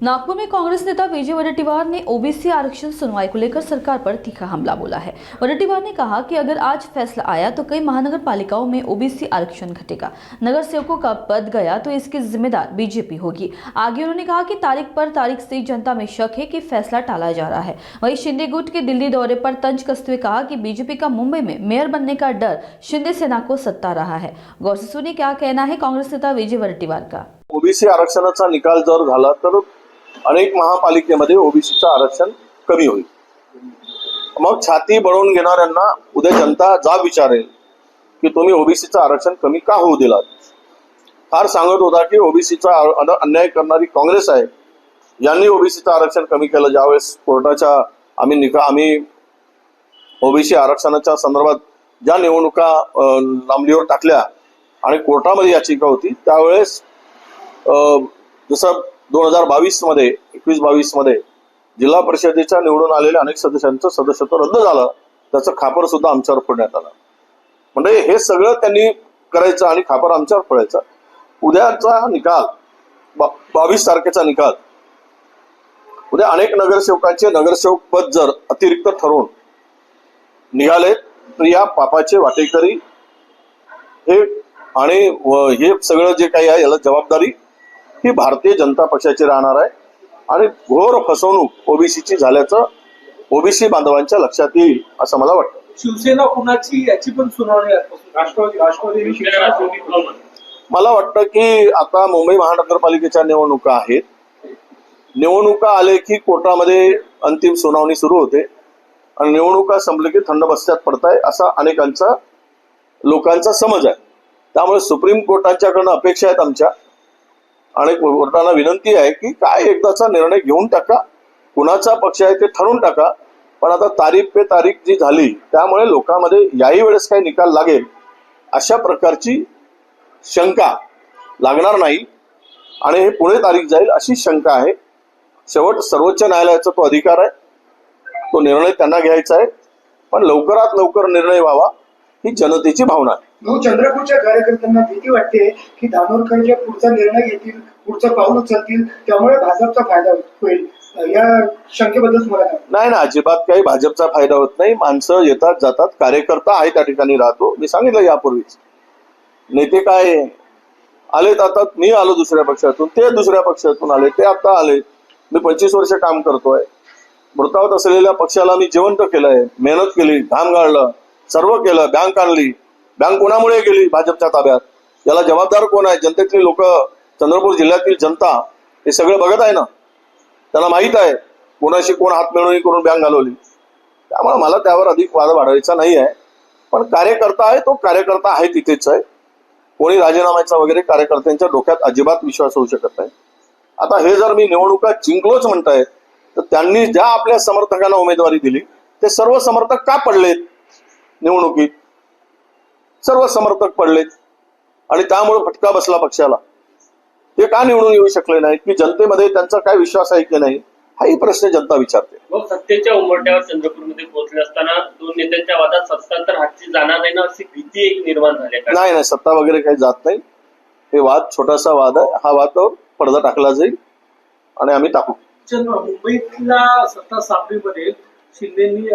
नागपुर में कांग्रेस नेता विजय वडेट्टीवार ने ओबीसी आरक्षण सुनवाई को लेकर सरकार पर तीखा हमला बोला है। वडेट्टीवार ने कहा कि अगर आज फैसला आया तो कई महानगर पालिकाओं में ओबीसी आरक्षण घटेगा, नगर सेवकों का पद गया तो इसकी जिम्मेदार बीजेपी होगी। आगे उन्होंने कहा कि तारीख पर तारीख से जनता में शक है कि फैसला टाला जा रहा है। वहीं शिंदे गुट के दिल्ली दौरे पर तंज कसते हुए कहा कि बीजेपी का मुंबई में मेयर बनने का डर शिंदे सेना को सता रहा है। गौर से सुनिए क्या कहना है कांग्रेस नेता विजय वडेट्टीवार का। ओबीसी आरक्षणाचा निकाल जर झाला तर अनेक महापालिकेमध्ये ओबीसीचं आरक्षण कमी होईल। मग छाती बळवून घेणाऱ्यांना उद्या जनता जाब विचारेल की तुम्ही ओबीसीचं आरक्षण कमी का होऊ दिलात। फार सांगत होता की ओबीसीचा अन्याय करणारी काँग्रेस आहे, यांनी ओबीसीचं आरक्षण कमी केलं। ज्यावेळेस कोर्टाच्या आम्ही ओबीसी आरक्षणाच्या संदर्भात ज्या निवडणुका लांबणीवर टाकल्या आणि कोर्टामध्ये याचिका होती, त्यावेळेस जसं 2022 मध्ये 21-22 मध्ये जिल्हा परिषदेच्या निवडून आलेल्या अनेक सदस्यांचं सदस्यत्व रद्द झालं, त्याचं खापर सुद्धा आमच्यावर फोडण्यात आलं। म्हणजे हे सगळं त्यांनी करायचं आणि खापर आमच्यावर फोडायचं। उद्याचा निकाल 22 तारखेचा निकाल, उद्या अनेक नगरसेवकांचे नगरसेवक पद जर अतिरिक्त ठरवून निघाले तर या पापाचे वाटेकरी हे आणि हे सगळं जे काही आहे याला जबाबदारी ही भारतीय जनता पक्षाची राहणार आहे आणि घोर फसवणूक ओबीसीची झाल्याचं ओबीसी बांधवांच्या लक्षात येईल असं मला वाटतं। शिवसेना कुणाची याची पण सुनावणी राष्ट्रवादी मला वाटतं की आता मुंबई महानगरपालिकेच्या निवडणुका आहेत। निवडणुका आले की कोर्टामध्ये अंतिम सुनावणी सुरू होते आणि निवडणुका संपले की थंड बस्त्यात पडताय असा अनेकांचा लोकांचा समज आहे। त्यामुळे सुप्रीम कोर्टाच्याकडनं अपेक्षा आहेत आमच्या आणि कोर्टाला विनंती आहे की काय एकदाचा निर्णय घेऊन टाका, कुणाचा पक्ष आहे ते ठरवून टाका। पण आता तारीख पे तारीख जी झाली त्यामुळे लोकांमध्ये याही वेळेस काही निकाल लागेल अशा प्रकारची शंका लागणार नाही आणि हे पुढे तारीख जाईल अशी शंका आहे। शेवट सर्वोच्च न्यायालयाचा तो अधिकार आहे, तो निर्णय त्यांना घ्यायचा आहे, पण लवकरात लवकर निर्णय व्हावा ही जनतेची भावना आहे। चंद्रपूरच्या कार्यकर्त्यांना भीती वाटते की धानोरकर जे पुढचा निर्णय घेतील, पुढचं पाऊल उचलतील, त्यामुळे भाजपचा फायदा होईल, या शंकेबद्दल तुम्हाला काय? नाही ना, अजिबात काही भाजपचा फायदा होत नाही। माणसं येतात जातात, कार्यकर्ता आहे त्या ठिकाणी राहतो। मी सांगितलं यापूर्वीच, नेते काय आलेत, आता मी आलो दुसऱ्या पक्षातून, ते दुसऱ्या पक्षातून आले, ते आता आले। मी 25 वर्ष काम करतोय, मृतावत असलेल्या पक्षाला मी जिवंत केलंय, मेहनत केली, घाम गाळलं, सर्व केलं, बँक आणली। बँक कोणामुळे गेली? भाजपच्या ताब्यात। याला जबाबदार कोण आहे? जनतेतली लोक, चंद्रपूर जिल्ह्यातील जनता हे सगळं बघत आहे ना, त्यांना माहित आहे कोणाशी कोण हातमिळवणी करून बँक घालवली। त्यामुळे मला त्यावर अधिक वाद वाढवायचा नाही आहे, पण कार्यकर्ता आहे तो कार्यकर्ता आहे तिथेच आहे। कोणी राजीनाम्याचा वगैरे कार्यकर्त्यांच्या डोक्यात अजिबात विश्वास होऊ शकत नाही। आता हे जर मी निवडणुका जिंकलोच म्हणतायत तर त्यांनी ज्या आपल्या समर्थकांना उमेदवारी दिली ते सर्व समर्थक का पडलेत निवडणुकीत? सर्व समर्थक पडलेत आणि त्यामुळे फटका बसला पक्षाला। ते का निवडून येऊ शकले नाहीत की जनतेमध्ये त्यांचा काय विश्वास आहे की नाही, हाही प्रश्न जनता विचारते। सत्तेच्या उंबरठ्यावर चंद्रपूरमध्ये पोहोचले असताना दोन नेत्यांच्या वादात सत्ता तर हातची जाणार नाही ना अशी भीती एक निर्माण झाली। नाही, सत्ता वगैरे काही जात नाही। हे वाद छोटासा वाद आहे, हा वादावर पडदा टाकला जाईल आणि आम्ही टाकू। मुंबईतल्या सत्ता स्थापनेमध्ये शिंदेनी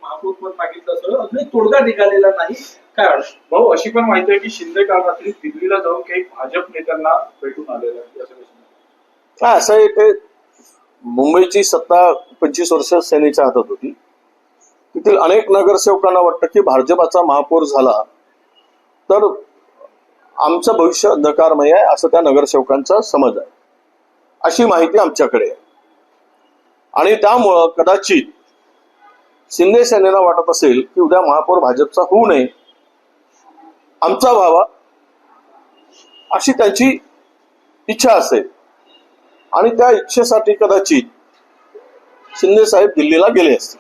महापौर पद मागितलं असं अजून तोडगा निघालेला नाही, काय भाऊ? अशी पण माहिती आहे की शिंदे काल रात्री दिल्लीला जाऊन काही भाजप नेत्यांना भेटून आलेलं आहे। असं आहे, ते मुंबईची सत्ता 25 वर्ष सेनेच्या हातात होती। तिथील अनेक नगरसेवकांना वाटतं की भाजपाचा महापौर झाला तर आमचं भविष्य अंधकारमय आहे असं त्या नगरसेवकांचा समज आहे, अशी माहिती आमच्याकडे आहे। आणि त्यामुळं कदाचित शिंदे सेनेला वाटत असेल की उद्या महापौर भाजपचा होऊ नये, आमचा व्हावा अशी त्यांची इच्छा असेल आणि त्या इच्छेसाठी कदाचित शिंदे साहेब दिल्लीला गेले असतील।